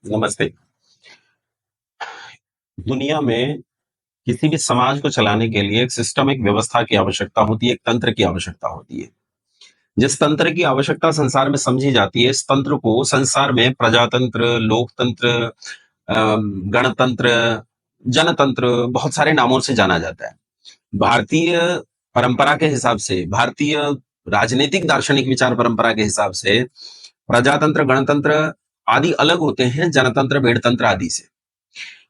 नमस्ते। दुनिया में किसी भी समाज को चलाने के लिए एक सिस्टम, एक व्यवस्था की आवश्यकता होती है, एक तंत्र की आवश्यकता होती है। जिस तंत्र की आवश्यकता संसार में समझी जाती है, इस तंत्र को संसार में प्रजातंत्र, लोकतंत्र, गणतंत्र, जनतंत्र बहुत सारे नामों से जाना जाता है। भारतीय परंपरा के हिसाब से, भारतीय राजनीतिक दार्शनिक विचार परंपरा के हिसाब से प्रजातंत्र, गणतंत्र आदि अलग होते हैं जनतंत्र, भेड़तंत्र आदि से।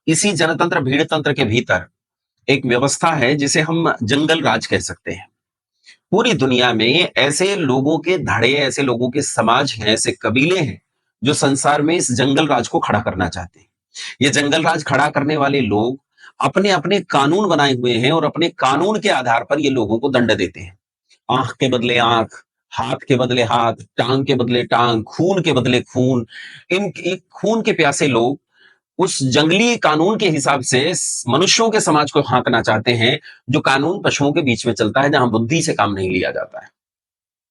इसी जनतंत्र भीड़ तंत्र के भीतर एक व्यवस्था है जिसे हम जंगल राज कह सकते हैं। पूरी दुनिया में ऐसे लोगों के धड़े, ऐसे लोगों के समाज हैं, ऐसे कबीले हैं जो संसार में इस जंगल राज को खड़ा करना चाहते हैं। ये जंगल राज खड़ा करने वाले लोग अपने अपने कानून बनाए हुए हैं और अपने कानून के आधार पर ये लोगों को दंड देते हैं। आंख के बदले आंख, हाथ के बदले हाथ, टांग के बदले टांग, खून के बदले खून। इन खून के प्यासे लोग उस जंगली कानून के हिसाब से मनुष्यों के समाज को हाँकना चाहते हैं, जो कानून पशुओं के बीच में चलता है, जहां बुद्धि से काम नहीं लिया जाता है।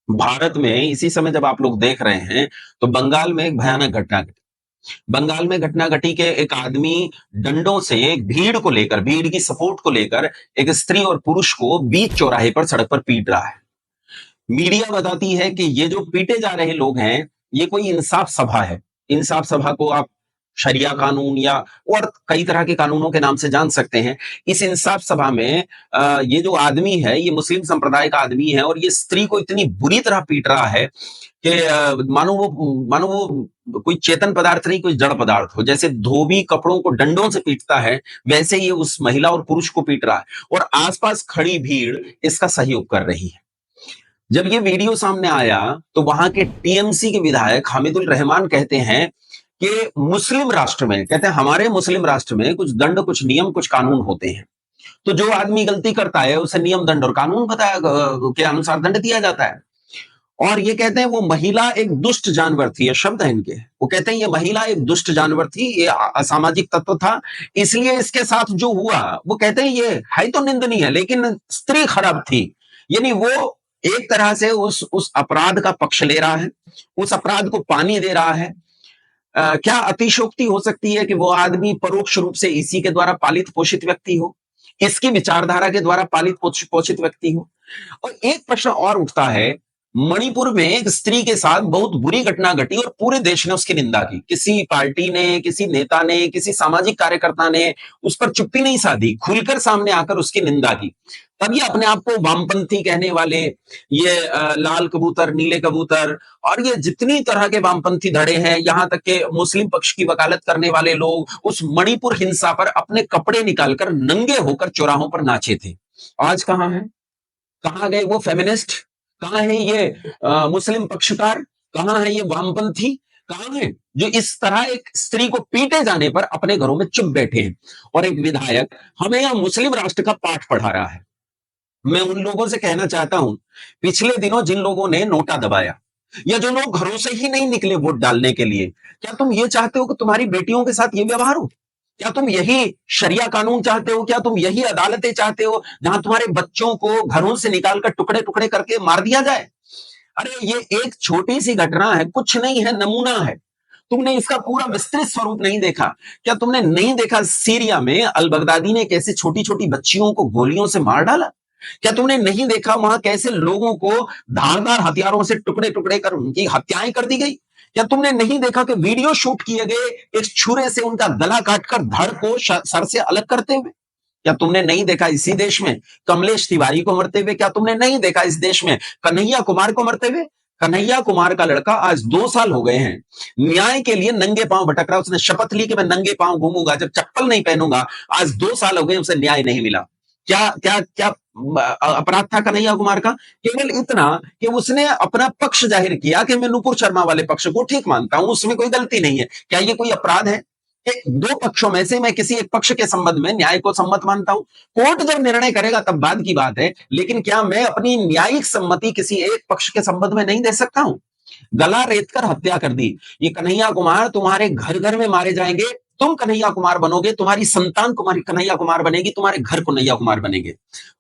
भारत में इसी समय जब आप लोग देख रहे हैं, तो बंगाल में एक भयानक घटना घटी। बंगाल में घटना घटी के एक आदमी डंडों से एक भीड़ को लेकर, भीड़ की सपोर्ट को लेकर एक स्त्री और पुरुष को बीच चौराहे पर, सड़क पर पीट रहा है। मीडिया बताती है कि ये जो पीटे जा रहे लोग हैं, ये कोई इंसाफ सभा है। इंसाफ सभा को आप शरिया कानून या और कई तरह के कानूनों के नाम से जान सकते हैं। इस इंसाफ सभा में ये जो आदमी है, ये मुस्लिम संप्रदाय का आदमी है और ये स्त्री को इतनी बुरी तरह पीट रहा है कि मानो वो कोई चेतन पदार्थ नहीं, कोई जड़ पदार्थ हो। जैसे धोबी कपड़ों को डंडों से पीटता है, वैसे ये उस महिला और पुरुष को पीट रहा है और आसपास खड़ी भीड़ इसका सहयोग कर रही है। जब ये वीडियो सामने आया, तो वहां के टीएमसी के विधायक हामिदुल रहमान कहते हैं कि मुस्लिम राष्ट्र में, कहते हैं हमारे मुस्लिम राष्ट्र में कुछ दंड, कुछ नियम, कुछ कानून होते हैं। तो जो आदमी गलती करता है उसे नियम, दंड और कानून बताया के अनुसार दंड दिया जाता है। और ये कहते हैं वो महिला एक दुष्ट जानवर थी, ये शब्द है इनके। वो कहते हैं ये महिला एक दुष्ट जानवर थी, ये असामाजिक तत्व था, इसलिए इसके साथ जो हुआ, वो कहते हैं ये है तो निंदनीय है, लेकिन स्त्री खराब थी। यानी वो एक तरह से उस अपराध का पक्ष ले रहा है, उस अपराध को पानी दे रहा है। क्या अतिशयोक्ति हो सकती है कि वो आदमी परोक्ष रूप से इसी के द्वारा पालित पोषित व्यक्ति हो, इसकी विचारधारा के द्वारा पालित पोषित व्यक्ति हो। और एक प्रश्न और उठता है, मणिपुर में एक स्त्री के साथ बहुत बुरी घटना घटी और पूरे देश ने उसकी निंदा की। किसी पार्टी ने, किसी नेता ने, किसी सामाजिक कार्यकर्ता ने उस पर चुप्पी नहीं साधी, खुलकर सामने आकर उसकी निंदा की। तब ये अपने आप को वामपंथी कहने वाले, ये लाल कबूतर, नीले कबूतर और ये जितनी तरह के वामपंथी धड़े हैं, यहां तक के मुस्लिम पक्ष की वकालत करने वाले लोग उस मणिपुर हिंसा पर अपने कपड़े निकालकर नंगे होकर चौराहों पर नाचे थे। आज कहां है? कहां गए वो फेमिनिस्ट? कहां है ये मुस्लिम पक्षकार? कहां है ये वामपंथी? कहां है जो इस तरह एक स्त्री को पीटे जाने पर अपने घरों में चुप बैठे हैं? और एक विधायक हमें यहां मुस्लिम राष्ट्र का पाठ पढ़ा रहा है। मैं उन लोगों से कहना चाहता हूं, पिछले दिनों जिन लोगों ने नोटा दबाया या जो लोग घरों से ही नहीं निकले वोट डालने के लिए, क्या तुम ये चाहते हो कि तुम्हारी बेटियों के साथ ये व्यवहार हो? क्या तुम यही शरिया कानून चाहते हो? क्या तुम यही अदालतें चाहते हो जहां तुम्हारे बच्चों को घरों से निकालकर टुकड़े टुकड़े करके मार दिया जाए? अरे ये एक छोटी सी घटना है, कुछ नहीं है, नमूना है। तुमने इसका पूरा विस्तृत स्वरूप नहीं देखा। क्या तुमने नहीं देखा सीरिया में अल बगदादी ने कैसे छोटी छोटी बच्चियों को गोलियों से मार डाला? क्या तुमने नहीं देखा वहां कैसे लोगों को धारदार हथियारों से टुकड़े टुकड़े कर उनकी हत्याएं कर दी गई? क्या तुमने नहीं देखा कि वीडियो शूट किए गए एक छुरे से उनका गला काटकर धड़ को सर से अलग करते हुए? क्या तुमने नहीं देखा इसी देश में कमलेश तिवारी को मरते हुए? क्या तुमने नहीं देखा इस देश में कन्हैया कुमार को मरते हुए? कन्हैया कुमार का लड़का आज 2 साल हो गए हैं, न्याय के लिए नंगे पांव भटक रहा। उसने शपथ ली कि मैं नंगे पांव घूमूंगा, जब चप्पल नहीं पहनूंगा। आज 2 साल हो गए, उसे न्याय नहीं मिला। क्या क्या क्या अपराध था कन्हैया कुमार का? केवल इतना कि उसने अपना पक्ष जाहिर किया कि मैं नुपुर शर्मा वाले पक्ष को ठीक मानता हूं, उसमें कोई गलती नहीं है। क्या ये कोई अपराध है कि दो पक्षों में से मैं किसी एक पक्ष के संबंध में न्याय को सम्मत मानता हूं? कोर्ट जब निर्णय करेगा तब बाद की बात है, लेकिन क्या मैं अपनी न्यायिक सम्मति किसी एक पक्ष के संबंध में नहीं दे सकता हूं? गला रेत कर हत्या कर दी। ये कन्हैया कुमार तुम्हारे घर घर में मारे जाएंगे, तुम कन्हैया कुमार बनोगे, तुम्हारी संतान तुम्हारी कन्हैया कुमार बनेगी, तुम्हारे घर कन्हैया कुमार बनेंगे।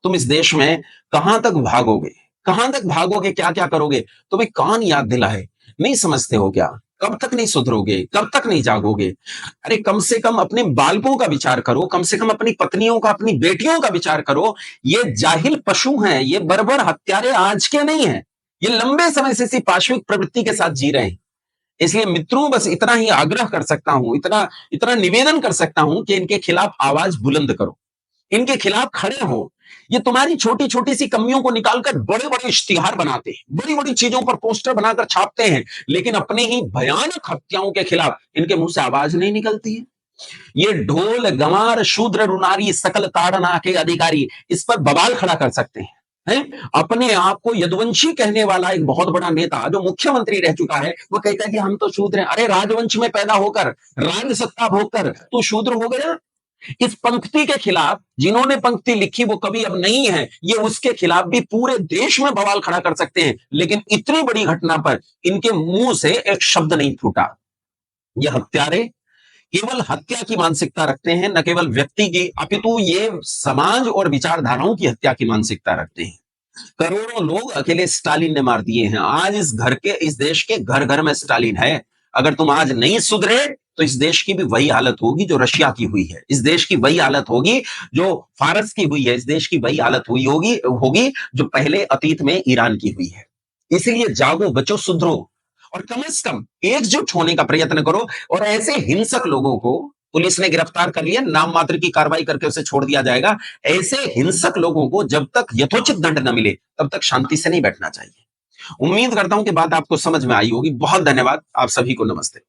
तुम इस देश में कहां तक भागोगे? कहां तक भागोगे? क्या क्या करोगे? तुम्हें कौन याद दिलाए? नहीं समझते हो क्या? कब तक नहीं सुधरोगे? कब तक नहीं जागोगे? अरे कम से कम अपने बालकों का विचार करो, कम से कम अपनी पत्नियों का, अपनी बेटियों का विचार करो। ये जाहिल पशु हैं, ये बर्बर हत्यारे आज के नहीं हैं। ये लंबे समय से इसी पाशविक प्रवृत्ति के साथ जी रहे हैं। इसलिए मित्रों, बस इतना ही आग्रह कर सकता हूं, इतना इतना निवेदन कर सकता हूं कि इनके खिलाफ आवाज बुलंद करो, इनके खिलाफ खड़े हो। ये तुम्हारी छोटी छोटी सी कमियों को निकालकर बड़े बड़े इश्तिहार बनाते हैं, बड़ी बड़ी चीजों पर पोस्टर बनाकर छापते हैं, लेकिन अपनी ही भयानक हत्याओं के खिलाफ इनके मुंह से आवाज नहीं निकलती है। ये ढोल गंवार शूद्र रुनारी सकल ताड़ना के अधिकारी इस पर बवाल खड़ा कर सकते हैं। अपने आप को यदुवंशी कहने वाला एक बहुत बड़ा नेता जो मुख्यमंत्री रह चुका है, वो कहता है कि हम तो शूद्र हैं। अरे राजवंश में पैदा होकर, राज सत्ता भोगकर तू शूद्र हो गया? इस पंक्ति के खिलाफ, जिन्होंने पंक्ति लिखी वो कभी अब नहीं है, ये उसके खिलाफ भी पूरे देश में बवाल खड़ा कर सकते हैं, लेकिन इतनी बड़ी घटना पर इनके मुंह से एक शब्द नहीं फूटा। ये हत्यारे केवल हत्या की मानसिकता रखते हैं, न केवल व्यक्ति की, अपितु ये समाज और विचारधाराओं की हत्या की मानसिकता रखते हैं। करोड़ों लोग अकेले स्टालिन ने मार दिए हैं। आज इस देश के घर घर में स्टालिन है। अगर तुम आज नहीं सुधरे तो इस देश की भी वही हालत होगी जो रशिया की हुई है, इस देश की वही हालत होगी जो फारस की हुई है, इस देश की वही हालत हुई होगी होगी जो पहले अतीत में ईरान की हुई है। इसलिए जागो, बचो, सुधरो और कम से कम एकजुट होने का प्रयत्न करो। और ऐसे हिंसक लोगों को पुलिस ने गिरफ्तार कर लिया, नाम मात्र की कार्रवाई करके उसे छोड़ दिया जाएगा। ऐसे हिंसक लोगों को जब तक यथोचित दंड न मिले तब तक शांति से नहीं बैठना चाहिए। उम्मीद करता हूं कि बात आपको समझ में आई होगी। बहुत धन्यवाद। आप सभी को नमस्ते।